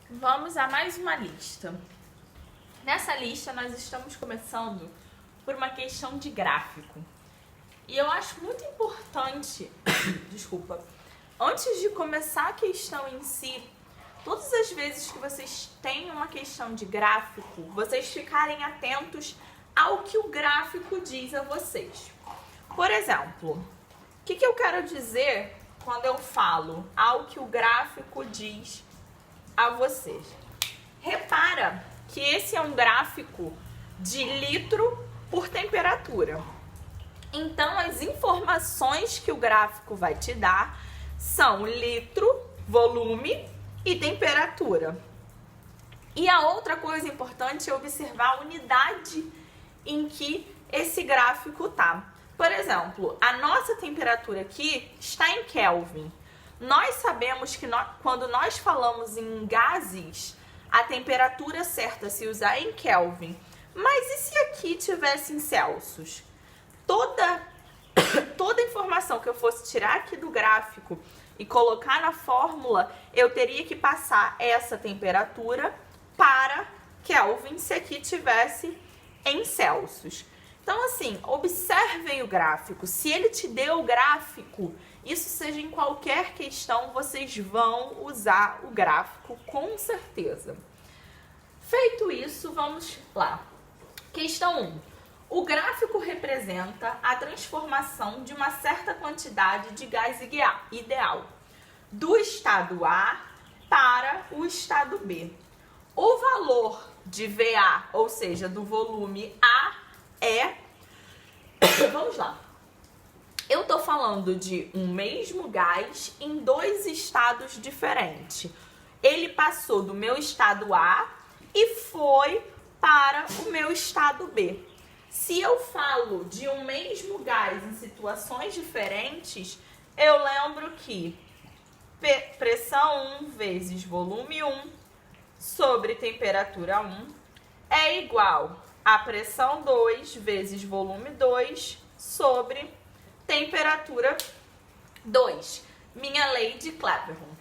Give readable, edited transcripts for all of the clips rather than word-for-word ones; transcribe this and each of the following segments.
Vamos a mais uma lista. Nessa lista nós estamos começando por uma questão de gráfico. E eu acho muito importante, desculpa, antes de começar a questão em si, todas as vezes que vocês têm uma questão de gráfico, vocês ficarem atentos ao que o gráfico diz a vocês. Por exemplo, o que eu quero dizer quando eu falo ao que o gráfico diz a vocês? Repara que esse é um gráfico de litro por temperatura. Então, as informações que o gráfico vai te dar são litro, volume e temperatura. E a outra coisa importante é observar a unidade em que esse gráfico está. Por exemplo, a nossa temperatura aqui está em Kelvin. Nós sabemos que quando nós falamos em gases, a temperatura certa se usar em Kelvin. Mas e se aqui tivesse em Celsius? Toda informação que eu fosse tirar aqui do gráfico e colocar na fórmula, eu teria que passar essa temperatura para Kelvin se aqui tivesse em Celsius. Então, assim, observem o gráfico. Se ele te deu o gráfico, isso seja em qualquer questão, vocês vão usar o gráfico com certeza. Feito isso, vamos lá. Questão 1. O gráfico representa a transformação de uma certa quantidade de gás ideal do estado A para o estado B. O valor de VA, ou seja, do volume A, é... Vamos lá. Eu estou falando de um mesmo gás em dois estados diferentes. Ele passou do meu estado A e foi para o meu estado B. Se eu falo de um mesmo gás em situações diferentes, eu lembro que pressão 1 vezes volume 1 sobre temperatura 1 é igual a pressão 2 vezes volume 2 sobre temperatura 2. Minha lei de Clapeyron.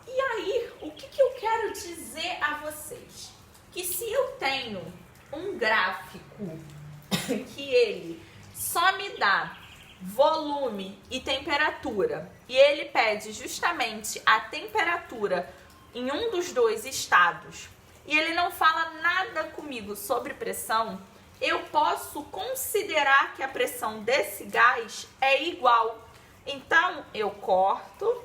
E aí, o que eu quero dizer a vocês? Que se eu tenho um gráfico que ele só me dá volume e temperatura e ele pede justamente a temperatura em um dos dois estados e ele não fala nada comigo sobre pressão, eu posso considerar que a pressão desse gás é igual. Então, eu corto.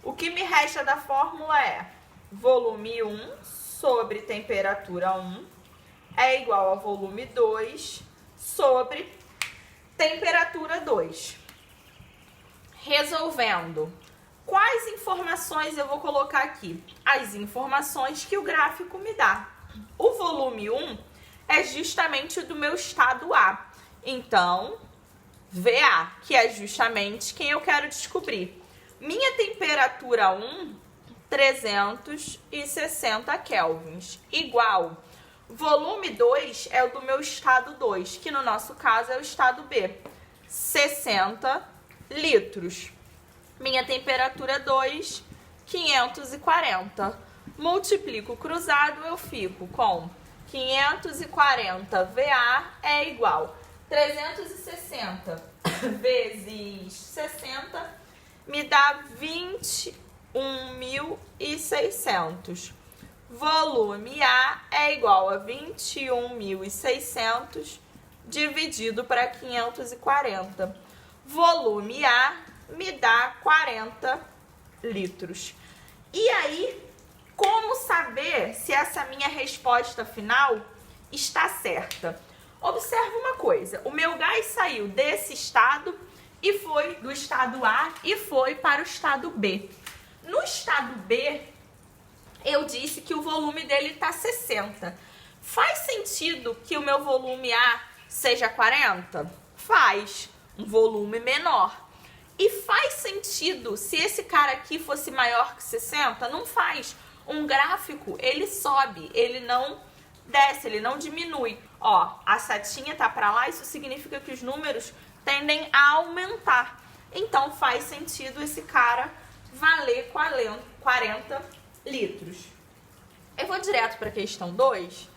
O que me resta da fórmula é volume 1 sobre temperatura 1 é igual a volume 2 sobre temperatura 2. Resolvendo, quais informações eu vou colocar aqui? As informações que o gráfico me dá. O volume 1 é justamente o do meu estado A. Então, VA, que é justamente quem eu quero descobrir. Minha temperatura 1, 360 kelvins, igual. Volume 2 é o do meu estado 2, que no nosso caso é o estado B, 60 litros. Minha temperatura 2, 540. Multiplico cruzado, eu fico com 540 VA é igual 360 vezes 60 me dá 21.600. Volume A é igual a 21.600 dividido para 540. Volume A me dá 40 litros. E aí, como saber se essa minha resposta final está certa? Observe uma coisa, o meu gás saiu desse estado e foi do estado A e foi para o estado B. No estado B, eu disse que o volume dele está 60. Faz sentido que o meu volume A seja 40? Faz, um volume menor. E faz sentido se esse cara aqui fosse maior que 60? Não faz. Um gráfico, ele sobe, ele não desce, ele não diminui. Ó, a setinha tá para lá, isso significa que os números tendem a aumentar. Então faz sentido esse cara valer 40 litros. Eu vou direto para a questão 2,